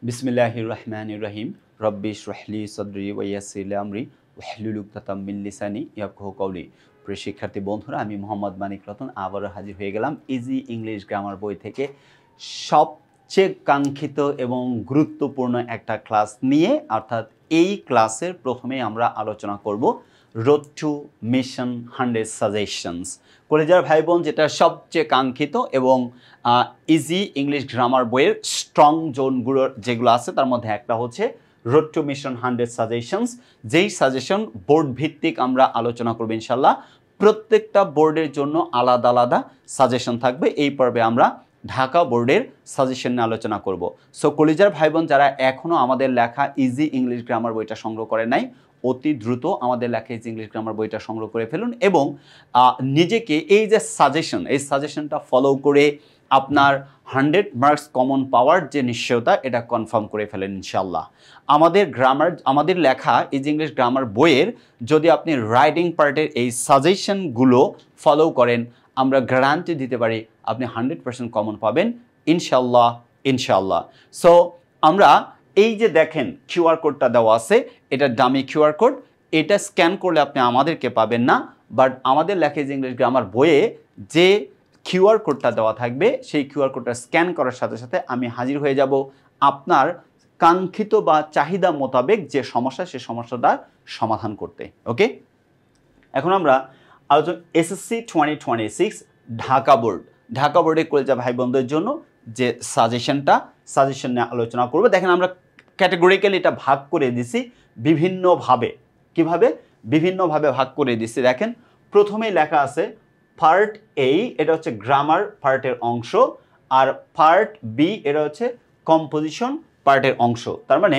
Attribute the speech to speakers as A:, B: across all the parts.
A: বিসমিল্লাহির রহমানির রহিম রব্বি ইশরাহ লি সাদরি ওয়া ইয়াসসির লি আমরি ওয়াহলুল উকদাতাম মিন লিসানি ইয়াফকাহু কওলি। প্রিয় শিক্ষার্থী বন্ধুরা, আমি মোহাম্মদ মানিক রতন আবারও হাজির হয়ে গেলাম ইজি ইংলিশ গ্রামার বই থেকে সবচেয়ে কাঙ্ক্ষিত এবং গুরুত্বপূর্ণ একটা ক্লাস নিয়ে। অর্থাৎ এই ক্লাসের প্রথমেই আমরা আলোচনা করব রোড টু মিশন 100 সাজেশনস। কলেজার ভাই বোন, যেটা সবচেয়ে কাঙ্ক্ষিত এবং ইজি ইংলিশ গ্রামার বইয়ের স্ট্রং জোনগুলোর যেগুলো আছে তার মধ্যে একটা হচ্ছে রোড টু মিশন 100 সাজেশনস, যেই সাজেশন বোর্ড ভিত্তিক আমরা আলোচনা করব ইনশাল্লাহ। প্রত্যেকটা বোর্ডের জন্য আলাদা আলাদা সাজেশন থাকবে। এই পর্বে আমরা ঢাকা বোর্ডের সাজেশন নিয়ে আলোচনা করব। সো কলেজার ভাই বোন, যারা এখনও আমাদের লেখা ইজি ইংলিশ গ্রামার বইটা সংগ্রহ করে নাই, অতি দ্রুত আমাদের লেখা ইজি ইংলিশ গ্রামার বইটা সংগ্রহ করে ফেলুন এবং নিজেকে এই যে সাজেশন, এই সাজেশনটা ফলো করে আপনার 100 মার্কস কমন পাওয়ার যে নিশ্চয়তা, এটা কনফার্ম করে ফেলেন ইনশাল্লাহ। আমাদের লেখা ইজি ইংলিশ গ্রামার বইয়ের যদি আপনি রাইটিং পার্টের এই সাজেশনগুলো ফলো করেন, আমরা গ্যারান্টি দিতে পারি আপনি 100% কমন পাবেন ইনশাল্লাহ ইনশাল্লাহ। সো আমরা এই যে দেখেন কিউআর কোডটা দেওয়া আছে, এটা ডামি কিউআর কোড। এটা স্ক্যান করলে আপনি আমাদেরকে পাবেন না, বাট আমাদের লেখা ইজি ইংলিশ গ্রামার বইয়ে যে কিউআর কোডটা দেওয়া থাকবে, সেই কিউআর কোডটা স্ক্যান করার সাথে সাথে আমি হাজির হয়ে যাব আপনার কাঙ্ক্ষিত বা চাহিদা মোতাবেক যে সমস্যা, সে সমস্যাটার সমাধান করতে। ওকে, এখন আমরা আলোচনা এসএসসি 2026 ঢাকা বোর্ডে কলেজা ভাই বোনদের জন্য যে সাজেশন নিয়ে আলোচনা করব। দেখেন, আমরা ক্যাটেগরিক্যালি এটা ভাগ করে দিছি বিভিন্নভাবে। কিভাবে? বিভিন্নভাবে ভাগ করে দিছি। দেখেন, প্রথমেই লেখা আছে পার্ট এ, এটা হচ্ছে গ্রামার পার্টের অংশ, আর পার্ট বি এটা হচ্ছে কম্পোজিশন পার্টের অংশ। তার মানে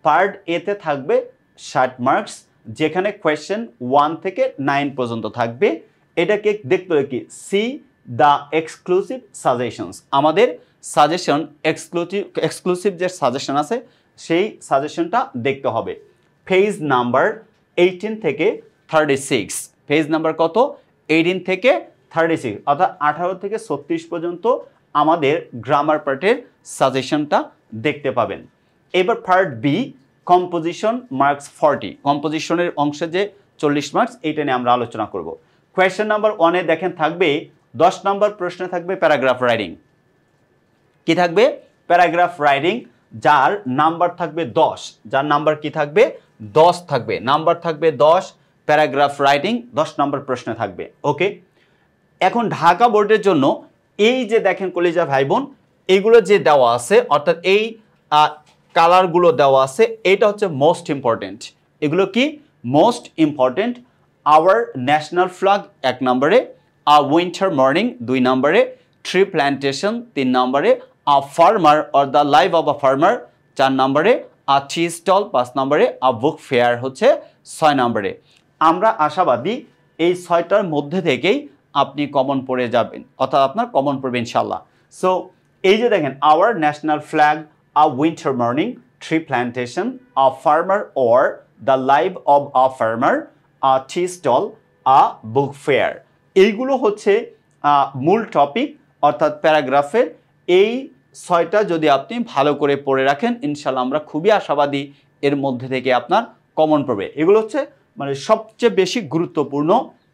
A: পার্ট এতে থাকবে 60 মার্কস, যেখানে কোয়েশ্চেন 1 থেকে 9 পর্যন্ত থাকবে। এটাকে দেখতে হবে কি, সি দ্য এক্সক্লুসিভ সাজেশনস। আমাদের সাজেশন এক্সক্লুসিভ যে সাজেশন আছে, সেই সাজেশনটা দেখতে হবে। পেজ নাম্বার 18 থেকে 36, পেজ নাম্বার কত? 18 থেকে 36, অর্থাৎ 18 থেকে 36 পর্যন্ত আমাদের গ্রামার পার্টের সাজেশনটা দেখতে পাবেন। এবার পার্ট বি কম্পোজিশন মার্কস 40, কম্পোজিশনের অংশে যে 40 মার্কস, এইটা নিয়ে আমরা আলোচনা করব। কোয়েশ্চেন নাম্বার 1-এ দেখেন থাকবে 10 নম্বর প্রশ্নে থাকবে প্যারাগ্রাফ রাইটিং। কি থাকবে? প্যারাগ্রাফ রাইটিং, যার নাম্বার থাকবে 10। যার নাম্বার কি থাকবে? 10 থাকবে। নাম্বার থাকবে 10, প্যারাগ্রাফ রাইটিং 10 নম্বর প্রশ্নে থাকবে। ওকে, এখন ঢাকা বোর্ডের জন্য এই যে দেখেন কলেজা ভাই বোন, এইগুলো যে দেওয়া আছে, অর্থাৎ এই কালারগুলো দেওয়া আছে, এটা হচ্ছে মোস্ট ইম্পর্টেন্ট। এগুলো কি most important? Hour national flag 1 নম্বরে, আ উইন্টার মর্নিং 2 নম্বরে, ট্রি প্ল্যান্টেশন 3 নম্বরে, আ farmer or the life of a farmer 4 নম্বরে, আ টি স্টল 5 নম্বরে, আ বুক ফেয়ার হচ্ছে 6 নম্বরে। আমরা আশাবাদী এই 6টার মধ্যে থেকেই আপনি কমন পড়ে যাবেন, অর্থাৎ আপনার কমন পড়বে ইনশাল্লাহ। সো এই যে দেখেন, our national flag, a winter morning, tree plantation, a farmer or the life of a farmer, a tea stall, a book fair, এইগুলো হচ্ছে মূল টপিক, অর্থাৎ প্যারাগ্রাফের। এই 6টা যদি আপনি ভালো করে পড়ে রাখেন, ইনশাল্লাহ আমরা খুবই আশাবাদী এর মধ্যে থেকে আপনার কমন পড়বে। এগুলো হচ্ছে মানে সবচেয়ে বেশি গুরুত্বপূর্ণ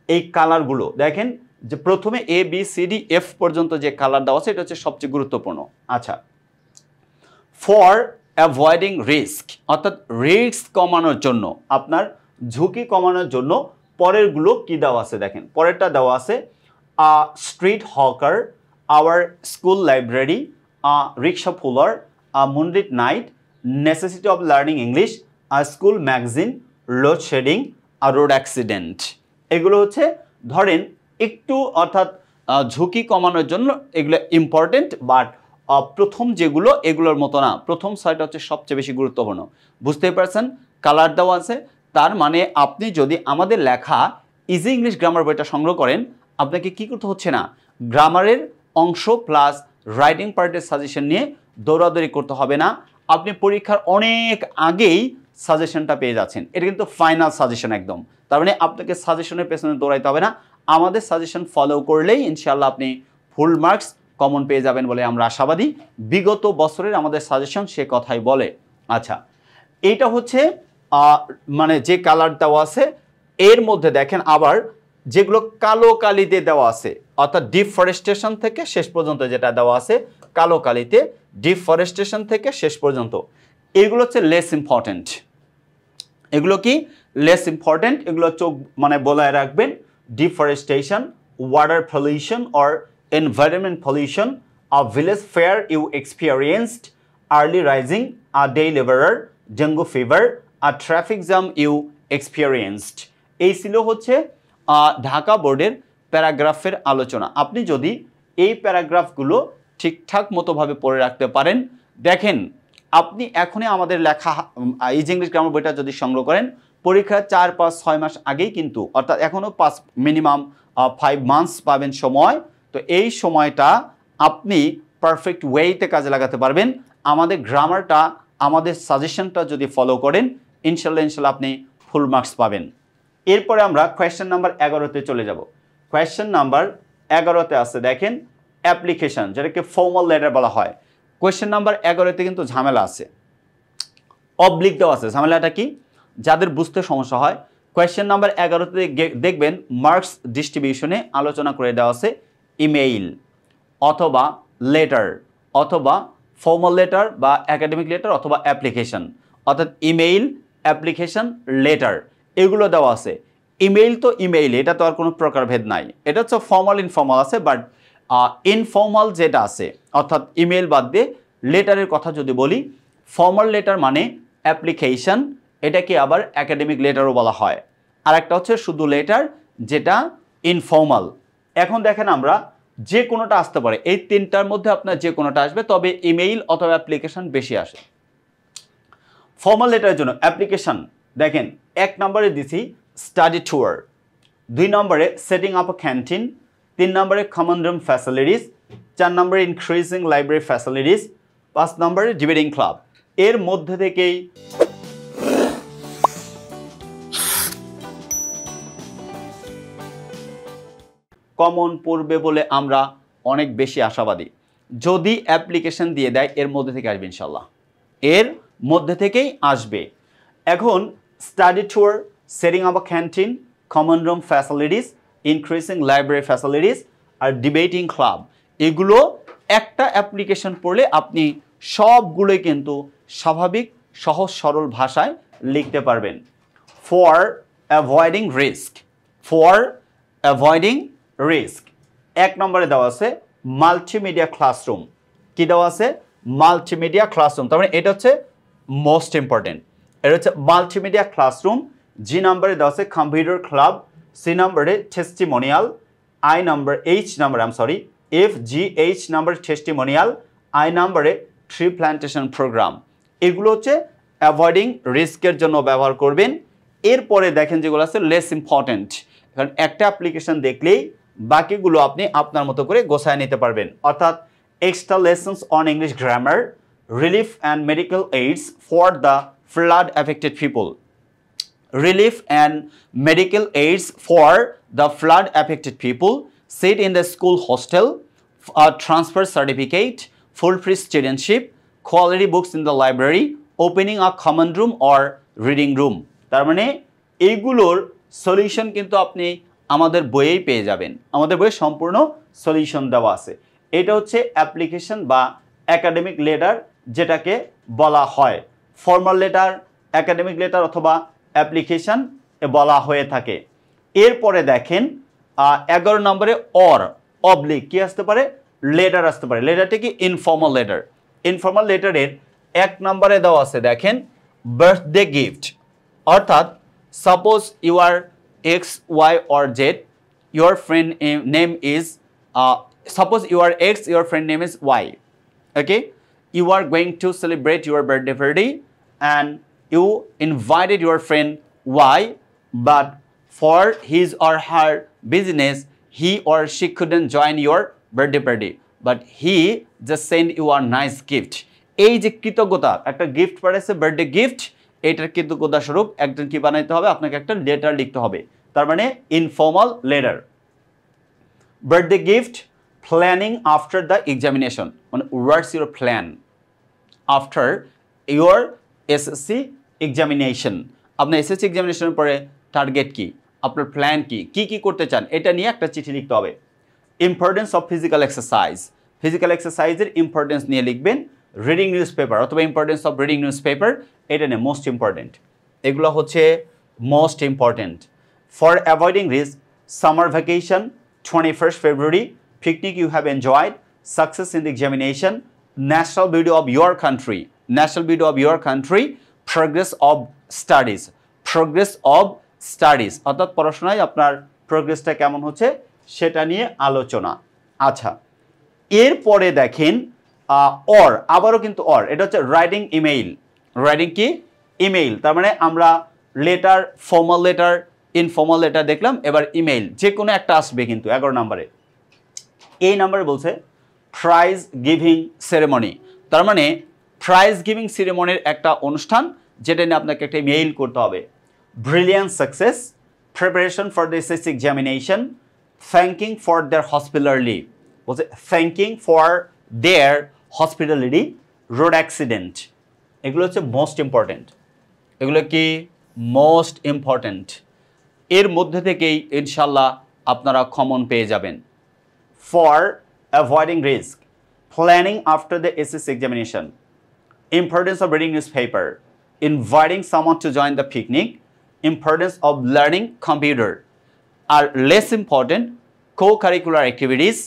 A: এই কালারগুলো। দেখেন যে প্রথমে A B C D F পর্যন্ত যে কালার দেওয়া আছে, এটা হচ্ছে সবচেয়ে গুরুত্বপূর্ণ। আচ্ছা, ফর অ্যাভয়েডিং রিস্ক, অর্থাৎ রিস্ক কমানোর জন্য, আপনার ঝুঁকি কমানোর জন্য পরেরগুলো কি দেওয়া আছে? দেখেন, পরেরটা দেওয়া আছে a street hawker, our school library, a rickshaw puller, a moonlit night, necessity of learning English, a school magazine, load shedding, a road accident. এগুলো হচ্ছে ধরেন একটু, অর্থাৎ ঝুঁকি কমানোর জন্য এগুলো ইম্পর্টেন্ট, বাট প্রথম যেগুলো এগুলোর মতো না। প্রথম 6টা হচ্ছে সবচেয়ে বেশি গুরুত্বপূর্ণ। বুঝতেই পারছেন, কালার দেওয়া আছে। তার মানে আপনি যদি আমাদের লেখা ইজি ইংলিশ গ্রামার বইটা সংগ্রহ করেন, আপনাকে কি করতে হচ্ছে না, গ্রামারের অংশ প্লাস রাইটিং পার্টের সাজেশন নিয়ে দৌড়াদৌড়ি করতে হবে না। আপনি পরীক্ষার অনেক আগেই সাজেশনটা পেয়ে যাচ্ছেন। এটা কিন্তু ফাইনাল সাজেশন একদম। তার মানে আপনাকে সাজেশনের পেছনে দৌড়াইতে হবে না। আমাদের সাজেশন ফলো করলেই ইনশাআল্লাহ আপনি ফুল মার্কস কমন পেয়ে যাবেন বলে আমরা আশাবাদী। বিগত বছরের আমাদের সাজেশন সে কথাই বলে। আচ্ছা, এইটা হচ্ছে মানে যে কালার দেওয়া আছে এর মধ্যে দেখেন আবার যেগুলো কালো কালিতে দেওয়া আছে, অর্থাৎ ডিফরেস্টেশন থেকে শেষ পর্যন্ত যেটা দেওয়া আছে কালো কালিতে, ডিফরেস্টেশন থেকে শেষ পর্যন্ত, এগুলো হচ্ছে লেস ইম্পর্টেন্ট। এগুলো কি লেস ইম্পর্টেন্ট, এগুলো চোখ মানে বলায় রাখবেন। Deforestation, water pollution or environment pollution, a village fair you experienced, early rising, a day labourer, dengue fever, a traffic jam you experienced. এই ছিল হচ্ছে ঢাকা বোর্ডের প্যারাগ্রাফের আলোচনা। আপনি যদি এই প্যারাগ্রাফগুলো ঠিকঠাক মতোভাবে পড়ে রাখতে পারেন, দেখেন আপনি এখনই আমাদের লেখা ইজি ইংলিশ গ্রামার বইটা যদি সংগ্রহ করেন, পরীক্ষার 4, 5, 6 মাস আগেই কিন্তু, অর্থাৎ এখনও মিনিমাম 5 মান্থস পাবেন সময়। তো এই সময়টা আপনি পারফেক্ট ওয়েতে কাজে লাগাতে পারবেন। আমাদের গ্রামারটা, আমাদের সাজেশনটা যদি ফলো করেন, ইনশাল্লাহ আপনি ফুল মার্কস পাবেন। এরপরে আমরা কোয়েশ্চেন নাম্বার 11তে চলে যাব। কোয়েশ্চেন নাম্বার 11তে আছে দেখেন অ্যাপ্লিকেশন, যেটাকে ফর্মাল লেটার বলা হয়। কোয়েশ্চেন নাম্বার 11তে কিন্তু ঝামেলা আছে, অবলিক দেওয়া আছে। ঝামেলাটা কি? যাদের বুঝতে সমস্যা হয়, কোয়েশ্চেন নাম্বার 11তে দেখবেন মার্কস ডিস্ট্রিবিউশনে আলোচনা করে দেওয়া আছে ইমেইল অথবা লেটার অথবা ফর্মাল লেটার বা একাডেমিক লেটার অথবা অ্যাপ্লিকেশন, অর্থাৎ ইমেইল, অ্যাপ্লিকেশন, লেটার এগুলো দেওয়া আছে। ইমেইল তো ইমেইল, এটা তো আর কোনো প্রকারভেদ নাই। এটা হচ্ছে ফর্মাল ইনফর্মাল আছে, বাট ইনফর্মাল যেটা আছে অর্থাৎ ইমেইল বাদ দিয়ে লেটারের কথা যদি বলি, ফর্মাল লেটার মানে অ্যাপ্লিকেশন, এটাকে আবার একাডেমিক লেটারও বলা হয়। আর একটা হচ্ছে শুধু লেটার, যেটা ইনফর্মাল। এখন দেখেন আমরা যে কোনোটা আসতে পারে, এই তিনটার মধ্যে আপনার যে কোনোটা আসবে, তবে ইমেইল অথবা অ্যাপ্লিকেশন বেশি আসে। ফর্মাল লেটারের জন্য অ্যাপ্লিকেশন দেখেন 1 নম্বরে দিছি স্টাডি ট্যুর, 2 নম্বরে সেটিং আপ আ ক্যান্টিন, 3 নম্বরে কমন রুম ফ্যাসিলিটিস, 4 নম্বরে ইনক্রিজিং লাইব্রেরি ফ্যাসিলিটিস, 5 নম্বরে ডিবেটিং ক্লাব। এর মধ্যে থেকেই কমন পড়বে বলে আমরা অনেক বেশি আশাবাদী। যদি অ্যাপ্লিকেশন দিয়ে দেয় এর মধ্যে থেকে আসবে ইনশাল্লাহ, এর মধ্যে থেকেই আসবে। এখন study tour, setting up a canteen, common room facilities, increasing library facilities আর ডিবেটিং ক্লাব, এগুলো একটা অ্যাপ্লিকেশন পড়লে আপনি সবগুলোই কিন্তু স্বাভাবিক সহজ সরল ভাষায় লিখতে পারবেন। For avoiding risk, for avoiding risk 1 নম্বরে দেওয়া আছে মাল্টিমিডিয়া ক্লাসরুম। কি দেওয়া আছে? Multimedia classroom. তার মানে এটা হচ্ছে মোস্ট ইম্পর্টেন্ট, এটা হচ্ছে মাল্টিমিডিয়া ক্লাসরুম। জি নম্বরে দেওয়া আছে কম্পিউটার ক্লাব, সি নম্বরে টেস্টিমোনিয়াল, এইচ নম্বরে FGH নম্বরে টেস্টিমোনিয়াল, আই নম্বরে ট্রি প্ল্যান্টেশন প্রোগ্রাম। এগুলো হচ্ছে অ্যাভয়েডিং রিস্কের জন্য ব্যবহার করবেন। এরপরে দেখেন যেগুলো আছে লেস ইম্পর্টেন্ট, কারণ একটা অ্যাপ্লিকেশন দেখলেই বাকিগুলো আপনি আপনার মতো করে গোছায় নিতে পারবেন। অর্থাৎ extra lessons on English grammar, relief and medical AIDS for the flood affected people, relief and medical aids for the flood affected people, seat in the school hostel, a transfer certificate, full free studentship, quality books in the library, opening a common room or reading room। তার মানে এইগুলোর solution কিন্তু আপনি আমাদের বইয়েই পেয়ে যাবেন, আমাদের বইয়ে সম্পূর্ণ সলিউশন দেওয়া আছে। এটা হচ্ছে অ্যাপ্লিকেশন বা একাডেমিক লেটার, যেটাকে বলা হয় ফর্মাল লেটার, একাডেমিক লেটার অথবা অ্যাপ্লিকেশন বলা হয়ে থাকে। এরপরে দেখেন 11 নম্বরে অর অবলিক কি আসতে পারে? লেটার আসতে পারে। লেটারটা কি? Informal letter. ইনফর্মাল লেটারের 1 নম্বরে দেওয়া আছে দেখেন বার্থডে গিফট, অর্থাৎ suppose you are X, Y or Z, your friend name is suppose you are X, your friend name is Y, okay, you are going to celebrate your birthday party and you invited your friend Y, but for his or her business he or she couldn't join your birthday party, but he just sent you a nice gift। এই যে কৃতজ্ঞতা, একটা gift পাঠাইছে birthday gift, এইটার কৃতজ্ঞতা স্বরূপ একজন কি বানাইতে হবে? আপনাকে একটা লেটার লিখতে হবে। তার মানে informal letter. Birthday gift planning after the examination, মানে what's your plan after your SSC examination. আপনার এসএসসি এক্সামিনেশনের পরে টার্গেট কি, আপনার প্ল্যান কি, কি করতে চান, এটা নিয়ে একটা চিঠি লিখতে হবে। Importance of physical exercise, physical এক্সারসাইজের ইম্পর্টেন্স নিয়ে লিখবেন। রিডিং নিউজ পেপার অথবা importance of reading newspaper, এটা নিয়ে মোস্ট ইম্পর্টেন্ট, এগুলো হচ্ছে most important. For avoiding risk, summer vacation, 21st February, picnic you have enjoyed, success in the examination, national beauty of your country, national beauty of your country, progress of studies, progress of studies, অর্থাৎ পড়াশোনায় আপনার প্রোগ্রেসটা কেমন হচ্ছে সেটা নিয়ে আলোচনা। আচ্ছা, এরপরে দেখেন অর, আবারও কিন্তু অর, এটা হচ্ছে রাইটিং ইমেইল। রাইটিং কি? ইমেইল। তার মানে আমরা letter, formal letter, informal letter দেখলাম, এবার ইমেইল যে কোনো একটা আসবে কিন্তু 11 নম্বরে। এই নাম্বারে বলছে প্রাইজ গিভিং সেরেমনি, তার মানে প্রাইজ গিভিং সেরেমনির একটা অনুষ্ঠান যেটা নিয়ে আপনাকে একটা মেইল করতে হবে। Brilliant success, preparation for the SSC examination, thanking for their hospitality, বলছে thanking for their hospitality, road accident, এগুলো হচ্ছে মোস্ট ইম্পর্টেন্ট। এগুলো কি? Most important. এর মধ্যে থেকেই ইনশাল্লাহ আপনারা কমন পেয়ে যাবেন। For avoiding risk, planning after the SSC examination, importance of reading newspaper, inviting someone to join the picnic, importance of learning computer. আর less important, co-curricular activities,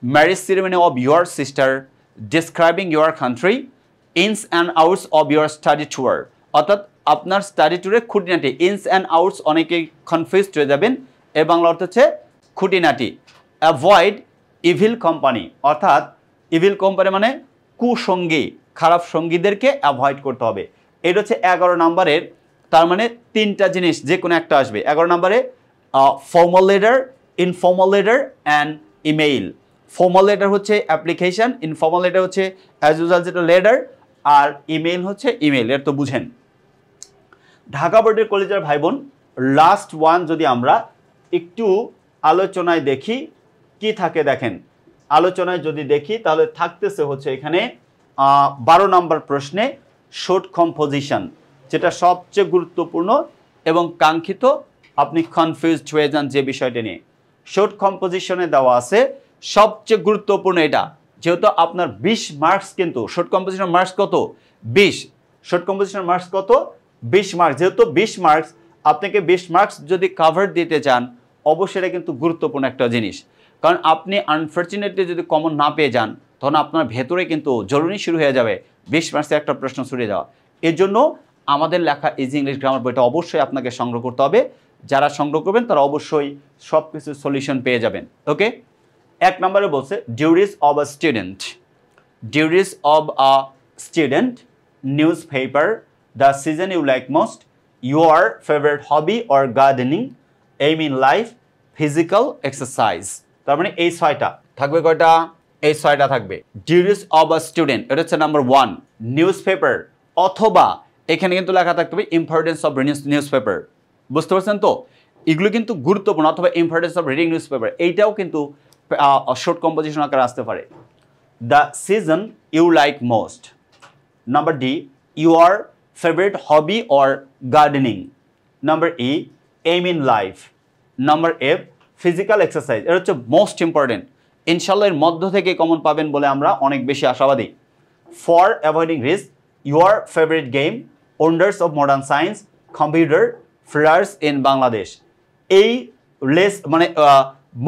A: marriage ceremony of your sister, describing your country, ins and outs of your study tour, অর্থাৎ আপনার study ট্যুরে খুঁটিনাটি। ইনস and outs অনেকেই confused হয়ে যাবেন, এর বাংলা অর্থ হচ্ছে খুঁটিনাটি। অ্যাভয়েড ইভিল কোম্পানি, অর্থাৎ ইভিল কোম্পানি মানে কুসঙ্গী, খারাপ সঙ্গীদেরকে অ্যাভয়েড করতে হবে। এটা হচ্ছে 11 নম্বরের, তার মানে তিনটা জিনিস যে কোনো একটা আসবে 11 নম্বরে। Formal letter, informal letter and email. Formal letter হচ্ছে অ্যাপ্লিকেশন, ইনফর্মাল লেটার হচ্ছে অ্যাজ ইউজুয়াল যেটা লেটার, আর ইমেইল হচ্ছে ইমেইল। এর তো বুঝেন। ঢাকা বোর্ডের কলেজের ভাই বোন, লাস্ট ওয়ান যদি আমরা একটু আলোচনায় দেখি কি থাকে, দেখেন আলোচনায় যদি দেখি তাহলে থাকতেছে হচ্ছে এখানে 12 নম্বর প্রশ্নে শর্ট কম্পোজিশন, যেটা সবচেয়ে গুরুত্বপূর্ণ এবং কাঙ্ক্ষিত। আপনি কনফিউজড হয়ে যান যে বিষয়টা নিয়ে। শর্ট কম্পোজিশনে দেওয়া আছে সবচেয়ে গুরুত্বপূর্ণ এটা, যেহেতু আপনার 20 মার্কস, কিন্তু শর্ট কম্পোজিশনের মার্কস কত? 20। শর্ট কম্পোজিশনের মার্কস কত? 20 মার্কস। যেহেতু 20 মার্কস, আপনাকে 20 মার্কস যদি কাভার দিতে চান, অবশ্যই এটা কিন্তু গুরুত্বপূর্ণ একটা জিনিস। কারণ আপনি আনফর্চুনেটলি যদি কমন না পেয়ে যান, তখন আপনার ভেতরে কিন্তু জ্বলনি শুরু হয়ে যাবে 20 মার্কসের একটা প্রশ্ন ছুড়ে যাওয়া। এর জন্য আমাদের লেখা ইজি ইংলিশ গ্রামার বইটা অবশ্যই আপনাকে সংগ্রহ করতে হবে। যারা সংগ্রহ করবেন তারা অবশ্যই সব কিছু সলিউশন পেয়ে যাবেন। ওকে, 1 নম্বরে বলছে duties of a student, duties of a student, newspaper, the season you like most, your favourite hobby or gardening, aim in life, physical exercise. তার মানে এই 6টা থাকবে। কয়টা? এই 6টা থাকবে। ডিউটিস অব আ স্টুডেন্ট, এটা হচ্ছে নাম্বার 1। নিউজ পেপার, অথবা এখানে কিন্তু লেখা থাকতে হবে ইম্পর্টেন্স অফ নিউজ পেপার। বুঝতে পারছেন তো? এগুলো কিন্তু গুরুত্বপূর্ণ। অথবা importance of reading newspaper, এইটাও কিন্তু শর্ট কম্পোজিশন আকারে আসতে পারে। The season you like most. Number D, your favourite hobby or gardening. Number E, aim in life. Number F, physical exercise. এটা হচ্ছে মোস্ট ইম্পর্টেন্ট। ইনশাল্লাহ এর মধ্য থেকে কমন পাবেন বলে আমরা অনেক বেশি আশাবাদী। For avoiding risk, your favourite game, wonders of modern science, computer, flyers in Bangladesh. এই মানে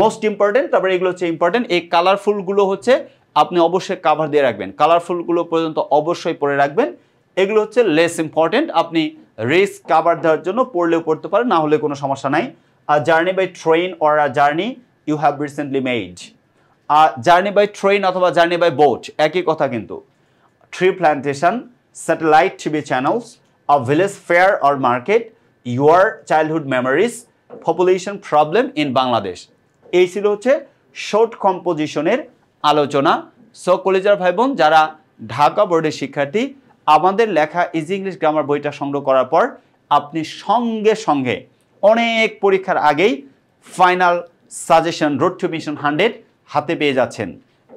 A: মোস্ট ইম্পর্টেন্ট। তারপরে এগুলো হচ্ছে ইম্পর্টেন্ট। এই কালারফুলগুলো হচ্ছে আপনি অবশ্যই কাভার দিয়ে রাখবেন, কালারফুলগুলো পর্যন্ত অবশ্যই পড়ে রাখবেন। এগুলো হচ্ছে লেস ইম্পর্টেন্ট। আপনি রিস্ক কাভার দেওয়ার জন্য পড়লেও পড়তে পারেন, না হলে কোনো সমস্যা নাই। A journey by train or a journey you have recently made. Journey by train অথবা জার্নি বাই বোট একই কথা কিন্তু। Tree plantation, satellite TV channels, a village fair or market, your childhood memories, population problem in Bangladesh. এই ছিল হচ্ছে short কম্পোজিশনের আলোচনা। So কলেজের ভাই বোন যারা ঢাকা বোর্ডের শিক্ষার্থী, আমাদের লেখা ইজি ইংলিশ গ্রামার বইটা সংগ্রহ করার পর আপনি সঙ্গে সঙ্গে অনেক পরীক্ষার আগেই final suggestion road two mission 100 হাতে পেয়ে যাচ্ছেন।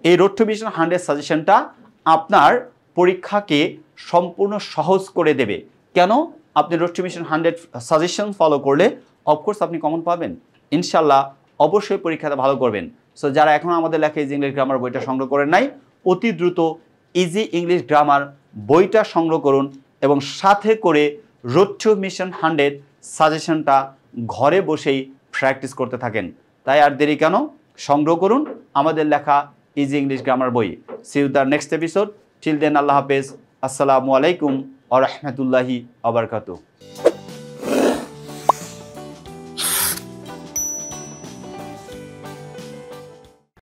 A: এই রোড টু মিশন 100 সাজেশনটা আপনার পরীক্ষাকে সম্পূর্ণ সহজ করে দেবে। কেন? আপনি road two mission 100 suggestion follow করলে অফকোর্স আপনি কমন পাবেন, ইনশাল্লাহ অবশ্যই পরীক্ষাতে ভালো করবেন। সো যারা এখনও আমাদের লেখা ইজি ইংলিশ গ্রামার বইটা সংগ্রহ করেন নাই, অতি দ্রুত ইজি ইংলিশ গ্রামার বইটা সংগ্রহ করুন এবং সাথে করে রোড টু মিশন 100 সাজেশনটা ঘরে বসেই প্র্যাকটিস করতে থাকেন। তাই আর দেরি কেন, সংগ্রহ করুন আমাদের লেখা ইজি ইংলিশ গ্রামার বই। See you the next episode. Till then, আল্লাহ হাফেজ, আসসালামু আলাইকুম ওয়া রাহমাতুল্লাহি ওয়া বারাকাতুহু।